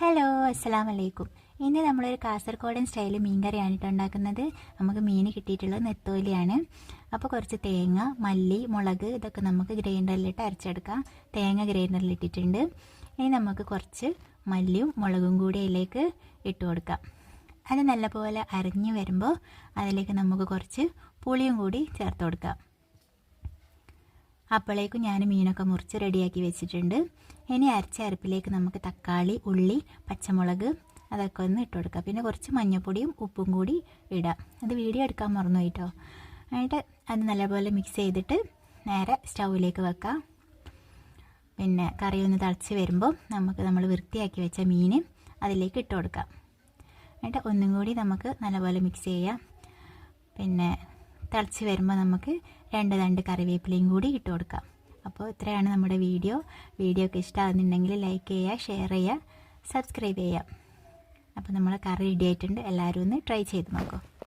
Hello, അസ്സലാമു അലൈക്കും. ഇന്ന് നമ്മളൊരു കാസർഗോഡൻ സ്റ്റൈൽ മീൻ കറിയാണ് കേട്ടോ ഉണ്ടാക്കുന്നത്. നമുക്ക് മീൻ കിട്ടിയിട്ടുള്ളത് നെത്തോലിയാണ്. അപ്പോൾ കുറച്ച് തേങ്ങ, മല്ലി, മുളക് ഇതൊക്കെ നമുക്ക് ഗ്രൈൻഡറിലിട്ട് അരച്ചെടുക്കാം. തേങ്ങ ഗ്രൈൻഡറിൽ ഇട്ടിട്ടുണ്ട്. ഇനി നമുക്ക് കുറച്ച് മല്ലിയും മുളകും കൂടി അതിലേക്ക് ഇട്ട് കൊടുക്കാം. അത് നല്ലപോലെ അരഞ്ഞു വരുമ്പോൾ അതിലേക്ക് നമുക്ക് കുറച്ച് പുളിയും കൂടി ചേർത്ത് കൊടുക്കാം. അപ്പോഴേക്കും ഞാൻ മീനൊക്കെ മുറിച്ച് റെഡിയാക്കി വെച്ചിട്ടുണ്ട്. ഇനി അരച്ച അരപ്പിലേക്ക് നമുക്ക് തക്കാളി, ഉള്ളി, പച്ചമുളക് അതൊക്കെ ഒന്ന് ഇട്ട് കൊടുക്കാം. പിന്നെ കുറച്ച് മഞ്ഞൾപ്പൊടിയും ഉപ്പും കൂടി ഇടാം. അത് വീഡിയോ എടുക്കാൻ മറന്നു കേട്ടോ. എന്നിട്ട് അത് നല്ലപോലെ മിക്സ് ചെയ്തിട്ട് നേരെ സ്റ്റൗവിലേക്ക് വെക്കാം. പിന്നെ കറി ഒന്ന് തിളച്ച് വരുമ്പോൾ നമ്മൾ വൃത്തിയാക്കി വെച്ച മീൻ അതിലേക്ക് ഇട്ട് കൊടുക്കാം. എന്നിട്ട് ഒന്നും കൂടി നമുക്ക് നല്ലപോലെ മിക്സ് ചെയ്യാം. പിന്നെ തിളച്ച് വരുമ്പോൾ നമുക്ക് രണ്ട് കറിവേപ്പിലയും കൂടി ഇട്ട് കൊടുക്കാം. അപ്പോൾ ഇത്രയാണ് നമ്മുടെ വീഡിയോ ഒക്കെ ഇഷ്ടമാകുന്നുണ്ടെങ്കിൽ ലൈക്ക് ചെയ്യുക, ഷെയർ ചെയ്യുക, സബ്സ്ക്രൈബ് ചെയ്യുക. അപ്പോൾ നമ്മളെ കറി റെഡി ആയിട്ടുണ്ട്. എല്ലാവരും ഒന്ന് ട്രൈ ചെയ്ത് നോക്കൂ.